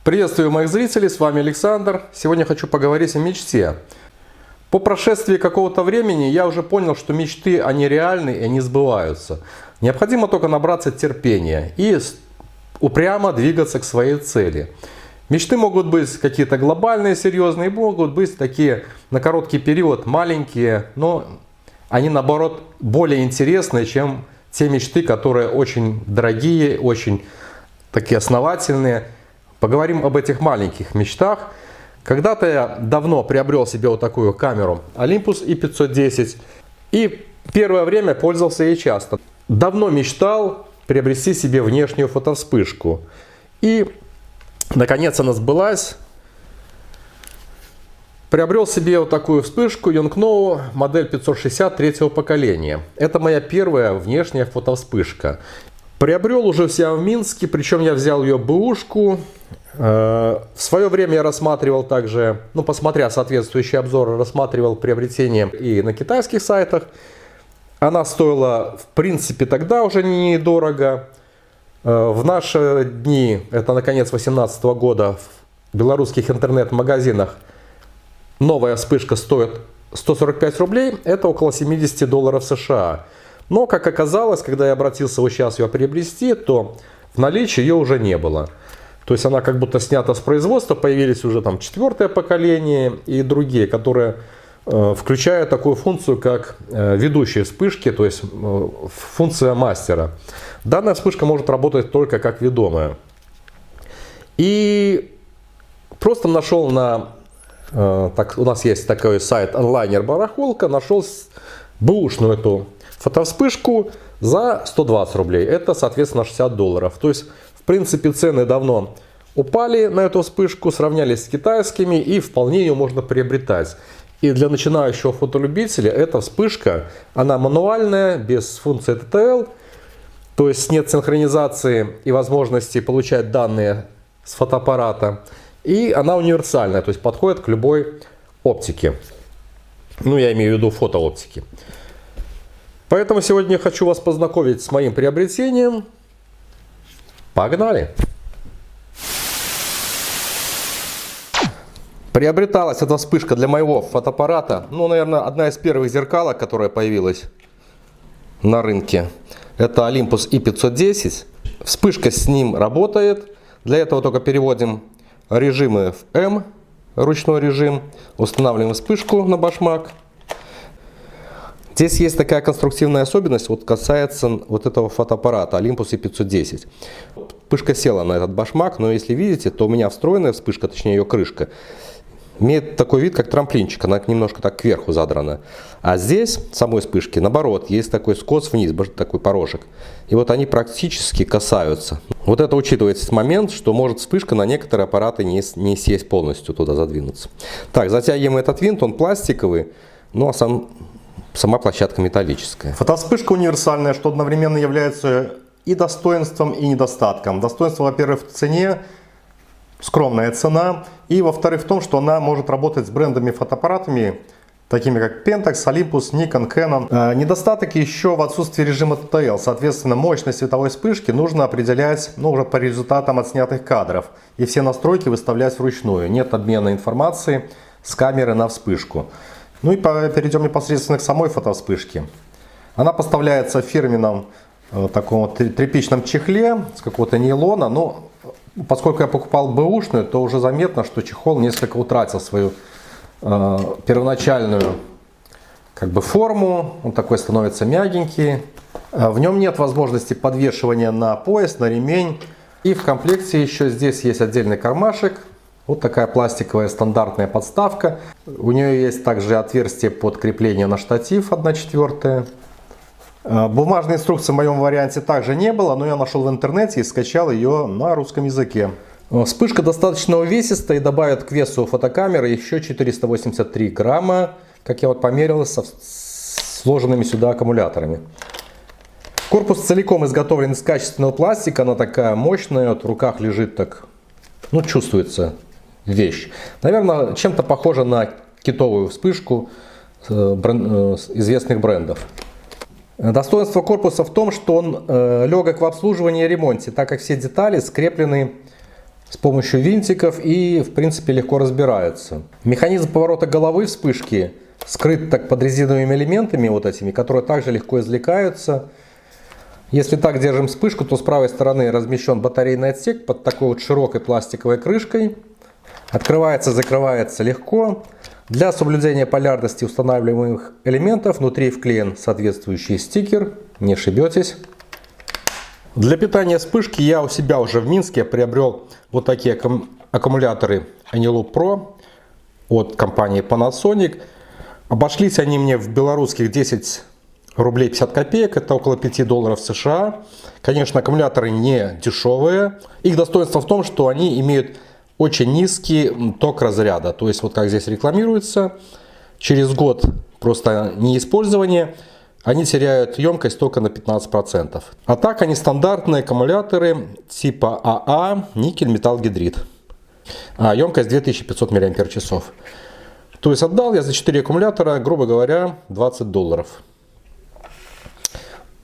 Приветствую моих зрителей, с вами Александр. Сегодня хочу поговорить о мечте. По прошествии какого-то времени я уже понял, что мечты, они реальны и они сбываются. Необходимо только набраться терпения и упрямо двигаться к своей цели. Мечты могут быть какие-то глобальные, серьезные, могут быть такие на короткий период маленькие, но они наоборот более интересные, чем те мечты, которые очень дорогие, очень такие основательные. Поговорим об этих маленьких мечтах. Когда-то я давно приобрел себе вот такую камеру Olympus i510 и первое время пользовался ей часто. Давно мечтал приобрести себе внешнюю фотовспышку. И наконец она сбылась. Приобрел себе вот такую вспышку Yongnuo модель 560 третьего поколения. Это моя первая внешняя фотовспышка. Приобрел уже в Минске, причем я взял ее бэушку. В свое время я рассматривал также, посмотря соответствующие обзоры, рассматривал приобретение и на китайских сайтах. Она стоила, в принципе, тогда уже недорого. В наши дни, это на конец 2018 года, в белорусских интернет-магазинах новая вспышка стоит 145 рублей, это около $70 США. Но, как оказалось, когда я обратился вот сейчас ее приобрести, то в наличии ее уже не было. То есть она как будто снята с производства, появились уже там четвертое поколение и другие, которые включают такую функцию, как ведущие вспышки, то есть функция мастера. Данная вспышка может работать только как ведомая. И просто нашел у нас есть такой сайт онлайнер барахолка, нашел бэушную эту фотовспышку за 120 рублей. Это, соответственно, $60. То есть, в принципе, цены давно упали на эту вспышку, сравнялись с китайскими, и вполне ее можно приобретать. И для начинающего фотолюбителя эта вспышка, она мануальная, без функции TTL, то есть нет синхронизации и возможности получать данные с фотоаппарата. И она универсальная, то есть подходит к любой оптике. Я имею в виду фотооптике. Поэтому сегодня я хочу вас познакомить с моим приобретением. Погнали! Приобреталась эта вспышка для моего фотоаппарата. Наверное, одна из первых зеркалок, которая появилась на рынке. Это Olympus i510. Вспышка с ним работает. Для этого только переводим режимы в M, ручной режим. Устанавливаем вспышку на башмак. Здесь есть такая конструктивная особенность, касается этого фотоаппарата Olympus i510. Вспышка села на этот башмак, но если видите, то у меня встроенная вспышка, точнее ее крышка, имеет такой вид, как трамплинчик, она немножко так кверху задрана. А здесь, в самой вспышке, наоборот, есть такой скос вниз, такой порожек. И они практически касаются. Это учитывается момент, что может вспышка на некоторые аппараты не сесть полностью, туда задвинуться. Так, затягиваем этот винт, он пластиковый, а сама площадка металлическая. Фотовспышка универсальная, что одновременно является и достоинством, и недостатком. Достоинство, во-первых, в цене, скромная цена. И, во-вторых, в том, что она может работать с брендами фотоаппаратами, такими как Pentax, Olympus, Nikon, Canon. Недостаток еще в отсутствии режима TTL. Соответственно, мощность световой вспышки нужно определять уже по результатам отснятых кадров. И все настройки выставлять вручную. Нет обмена информацией с камеры на вспышку. И перейдем непосредственно к самой фотовспышке. Она поставляется в фирменном таком тряпичном чехле с какого-то нейлона. Но поскольку я покупал бэушную, то уже заметно, что чехол несколько утратил свою первоначальную форму. Он такой становится мягенький. В нем нет возможности подвешивания на пояс, на ремень. И в комплекте еще здесь есть отдельный кармашек. Вот такая пластиковая стандартная подставка. У нее есть также отверстие под крепление на штатив 1/4. Бумажной инструкции в моем варианте также не было, но я нашел в интернете и скачал ее на русском языке. Вспышка достаточно увесистая и добавит к весу фотокамеры еще 483 грамма, как я померил, со сложенными сюда аккумуляторами. Корпус целиком изготовлен из качественного пластика, она такая мощная, в руках лежит так, чувствуется вещь. Наверное, чем-то похоже на китовую вспышку известных брендов. Достоинство корпуса в том, что он легок в обслуживании и ремонте, так как все детали скреплены с помощью винтиков и в принципе легко разбираются. Механизм поворота головы вспышки скрыт так под резиновыми элементами вот этими, которые также легко извлекаются. Если так держим вспышку, то с правой стороны размещен батарейный отсек под такой вот широкой пластиковой крышкой. Открывается, закрывается легко. Для соблюдения полярности устанавливаемых элементов внутри вклеен соответствующий стикер. Не ошибетесь. Для питания вспышки я у себя уже в Минске приобрел вот такие аккумуляторы Eneloop Pro от компании Panasonic. Обошлись они мне в белорусских 10 рублей 50 копеек, это около $5 США. Конечно, аккумуляторы не дешевые. Их достоинство в том, что они имеют очень низкий ток разряда. То есть, вот как здесь рекламируется, через год просто неиспользования они теряют емкость только на 15%. А так они стандартные аккумуляторы типа АА, никель-металл-гидрид. Емкость 2500 мАч. То есть отдал я за 4 аккумулятора, грубо говоря, $20.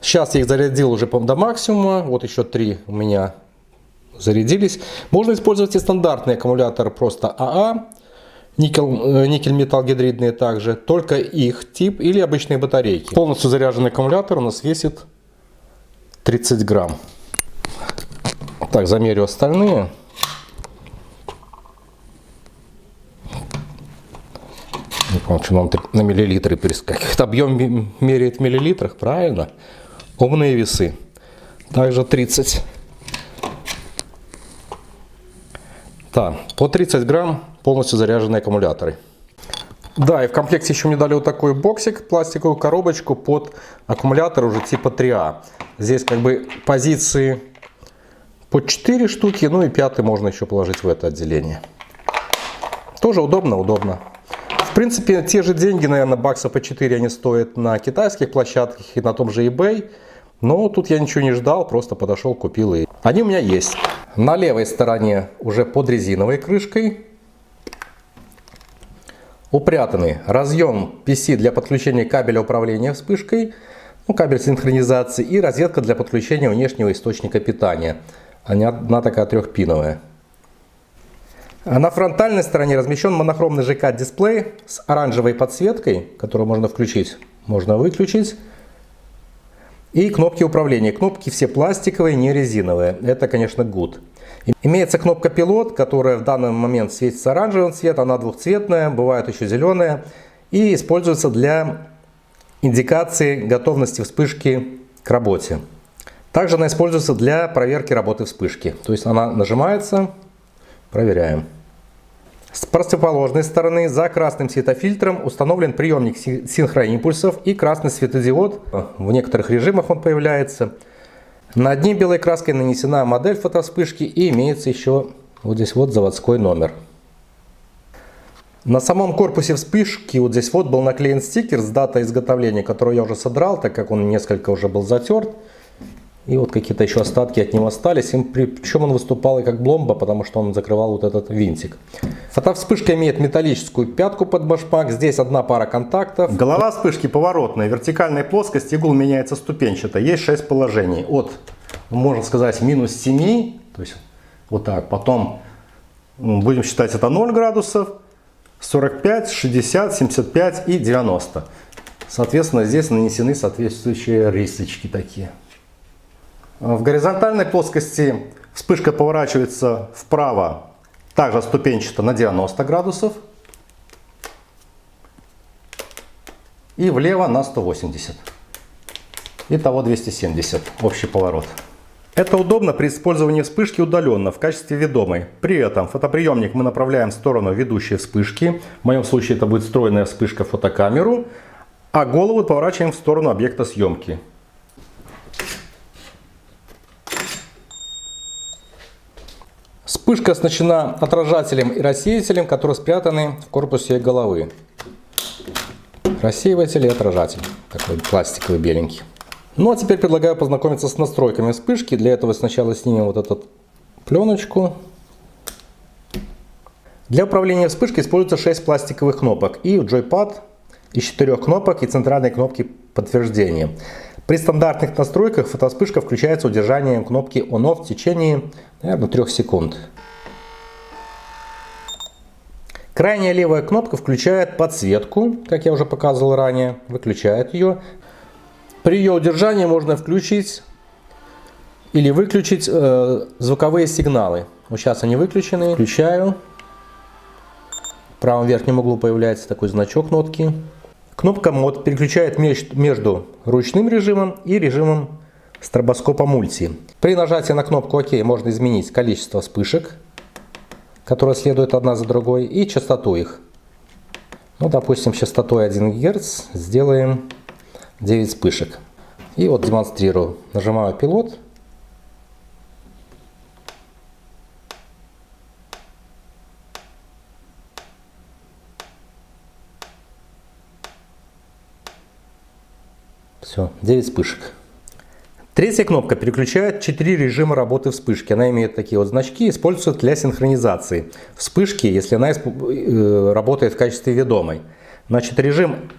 Сейчас я их зарядил уже до максимума. Вот еще 3 у меня зарядились. Можно использовать и стандартный аккумулятор просто АА, никель-металл-гидридные также, только их тип или обычные батарейки. Полностью заряженный аккумулятор у нас весит 30 грамм. Так, замерю остальные. Не помню, что нам на миллилитры перескакивает. Объем меряет в миллилитрах, правильно? Умные весы. Также 30. Так, по 30 грамм полностью заряженные аккумуляторы. Да, и в комплекте еще мне дали вот такой боксик, пластиковую коробочку под аккумулятор уже типа 3А. Здесь как бы позиции по 4 штуки, ну и 5-й можно еще положить в это отделение. Тоже удобно. В принципе, те же деньги, наверное, бакса по 4 они стоят на китайских площадках и на том же eBay. Но тут я ничего не ждал, просто подошел, купил и они у меня есть. На левой стороне уже под резиновой крышкой упрятаны разъем PC для подключения кабеля управления вспышкой, кабель синхронизации и розетка для подключения внешнего источника питания. Она такая трехпиновая. А на фронтальной стороне размещен монохромный ЖК-дисплей с оранжевой подсветкой, которую можно включить, можно выключить. И кнопки управления. Кнопки все пластиковые, не резиновые. Это, конечно, good. Имеется кнопка пилот, которая в данный момент светится оранжевым цветом. Она двухцветная, бывает еще зеленая. И используется для индикации готовности вспышки к работе. Также она используется для проверки работы вспышки. То есть она нажимается, проверяем. С противоположной стороны за красным светофильтром установлен приемник синхроимпульсов и красный светодиод. В некоторых режимах он появляется. Над ним белой краской нанесена модель фотовспышки и имеется еще вот здесь вот заводской номер. На самом корпусе вспышки вот здесь вот был наклеен стикер с датой изготовления, который я уже содрал, так как он несколько уже был затерт. И вот какие-то еще остатки от него остались. Причем он выступал и как бломба, потому что он закрывал вот этот винтик. Фотовспышка имеет металлическую пятку под башмак. Здесь одна пара контактов. Голова вспышки поворотная. Вертикальная плоскость. Игл меняется ступенчато. Есть 6 положений. От, можно сказать, минус 7. То есть вот так. Потом будем считать это 0 градусов. 45, 60, 75 и 90. Соответственно, здесь нанесены соответствующие рисочки такие. В горизонтальной плоскости вспышка поворачивается вправо, также ступенчато на 90 градусов. И влево на 180. Итого 270 общий поворот. Это удобно при использовании вспышки удаленно в качестве ведомой. При этом фотоприемник мы направляем в сторону ведущей вспышки. В моем случае это будет встроенная вспышка в фотокамеру. А голову поворачиваем в сторону объекта съемки. Вспышка оснащена отражателем и рассеятелем, которые спрятаны в корпусе головы. Рассеиватель и отражатель. Такой пластиковый беленький. Ну а теперь предлагаю познакомиться с настройками вспышки. Для этого сначала снимем вот эту пленочку. Для управления вспышкой используется 6 пластиковых кнопок. И джойпад из 4 кнопок и центральной кнопки подтверждения. При стандартных настройках фотовспышка включается удержанием кнопки On-Off в течение, наверное, 3 секунд. Крайняя левая кнопка включает подсветку, как я уже показывал ранее, выключает ее. При ее удержании можно включить или выключить звуковые сигналы. Вот сейчас они выключены. Включаю. В правом верхнем углу появляется такой значок нотки. Кнопка мод переключает между ручным режимом и режимом стробоскопа мульти. При нажатии на кнопку ОК можно изменить количество вспышек, которые следуют одна за другой, и частоту их. Ну, допустим, частотой 1 Гц сделаем 9 вспышек. И вот демонстрирую. Нажимаю пилот. Все, 9 вспышек. Третья кнопка переключает 4 режима работы вспышки. Она имеет такие вот значки, используется для синхронизации вспышки, если она работает в качестве ведомой. Значит, режим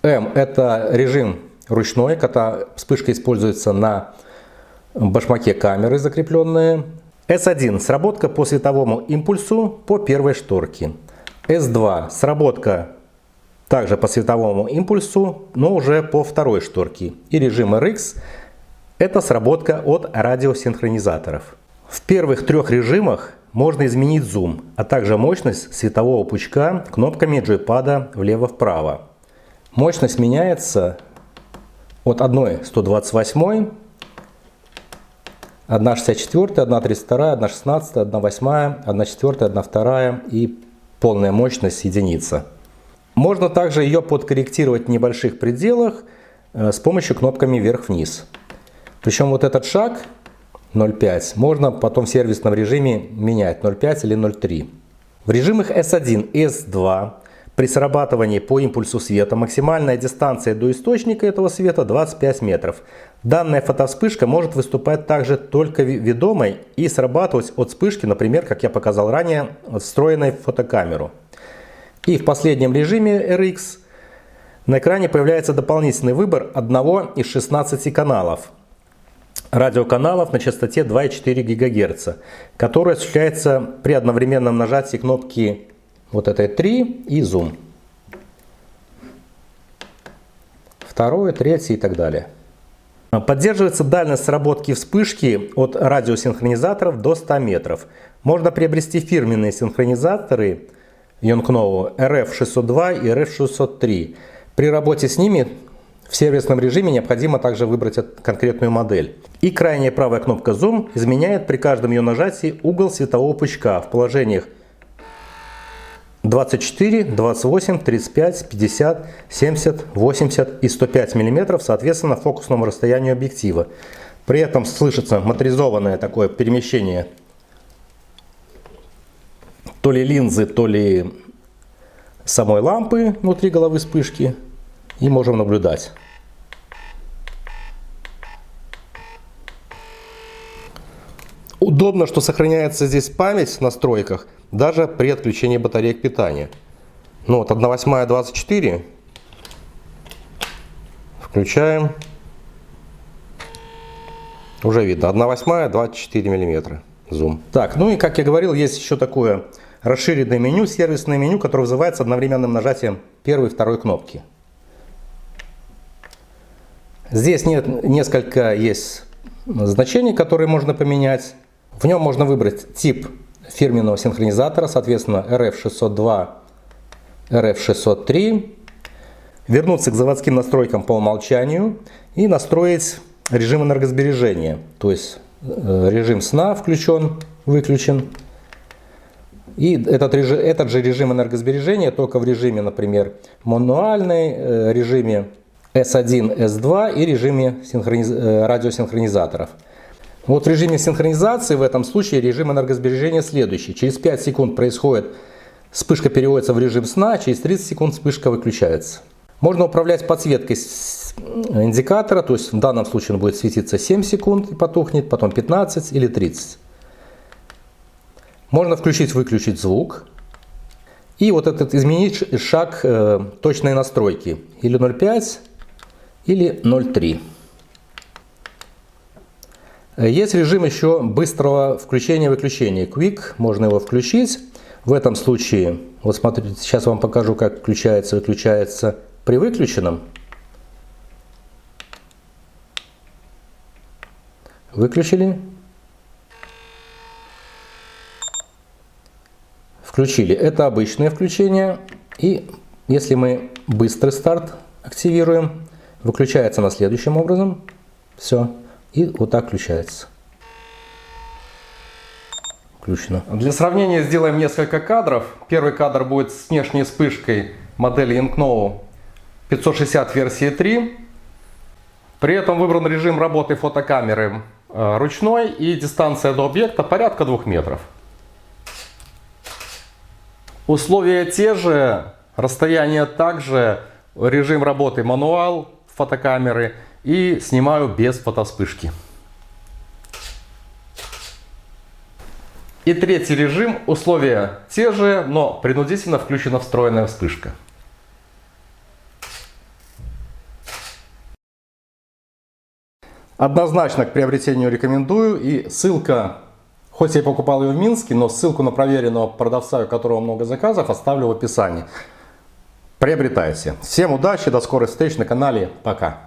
М – это режим ручной, когда вспышка используется на башмаке камеры закрепленные. S1 – сработка по световому импульсу по первой шторке. S2 – сработка также по световому импульсу, но уже по второй шторке. И режим RX – это сработка от радиосинхронизаторов. В первых 3 режимах можно изменить зум, а также мощность светового пучка кнопками джойпада влево-вправо. Мощность меняется от 1/128, 1/64, 1/32, 1/16, 1/8, 1/4, 1/2 и полная мощность единица. Можно также ее подкорректировать в небольших пределах с помощью кнопками вверх-вниз. Причем вот этот шаг 0,5 можно потом в сервисном режиме менять 0,5 или 0,3. В режимах S1 и S2 при срабатывании по импульсу света максимальная дистанция до источника этого света 25 метров. Данная фотовспышка может выступать также только ведомой и срабатывать от вспышки, например, как я показал ранее, встроенной в фотокамеру. И в последнем режиме RX на экране появляется дополнительный выбор одного из 16 каналов. Радиоканалов на частоте 2,4 ГГц, который осуществляется при одновременном нажатии кнопки вот этой 3 и зум. Второй, третий и так далее. Поддерживается дальность сработки вспышки от радиосинхронизаторов до 100 метров. Можно приобрести фирменные синхронизаторы Yongnuo RF602 и RF603. При работе с ними в сервисном режиме необходимо также выбрать конкретную модель. И крайняя правая кнопка Zoom изменяет при каждом ее нажатии угол светового пучка в положениях 24, 28, 35, 50, 70, 80 и 105 мм, соответственно, фокусному расстоянию объектива. При этом слышится моторизованное такое перемещение то ли линзы, то ли самой лампы внутри головы вспышки. И можем наблюдать. Удобно, что сохраняется здесь память в настройках, даже при отключении батареек питания. Ну вот 1/8 24. Включаем. Уже видно. 1/8 24 мм. Зум. Так, ну и как я говорил, есть еще такое расширенное меню, сервисное меню, которое вызывается одновременным нажатием первой и второй кнопки. Здесь несколько есть значений, которые можно поменять. В нем можно выбрать тип фирменного синхронизатора, соответственно RF602, RF603. Вернуться к заводским настройкам по умолчанию и настроить режим энергосбережения. То есть режим сна включен, выключен. И этот же режим энергосбережения только в режиме, например, мануальный, режиме S1, S2 и режиме радиосинхронизаторов. Вот в режиме синхронизации в этом случае режим энергосбережения следующий. Через 5 секунд происходит, вспышка переводится в режим сна, через 30 секунд вспышка выключается. Можно управлять подсветкой индикатора, то есть в данном случае он будет светиться 7 секунд и потухнет, потом 15 или 30. Можно включить-выключить звук. И вот этот изменить шаг точной настройки. Или 0,5, или 0,3. Есть режим еще быстрого включения-выключения. Quick, можно его включить. В этом случае, вот смотрите, сейчас вам покажу, как включается и выключается при выключенном. Выключили. Включили. Это обычное включение. И если мы быстрый старт активируем, выключается она следующим образом. Все. И вот так включается. Включено. Для сравнения сделаем несколько кадров. Первый кадр будет с внешней вспышкой модели Inknow 560 версии 3. При этом выбран режим работы фотокамеры ручной и дистанция до объекта порядка 2 метров. Условия те же, расстояние также, режим работы мануал фотокамеры и снимаю без фотовспышки. И третий режим, условия те же, но принудительно включена встроенная вспышка. Однозначно к приобретению рекомендую, и ссылка, хоть я и покупал ее в Минске, но ссылку на проверенного продавца, у которого много заказов, оставлю в описании. Приобретайте. Всем удачи, до скорых встреч на канале, пока.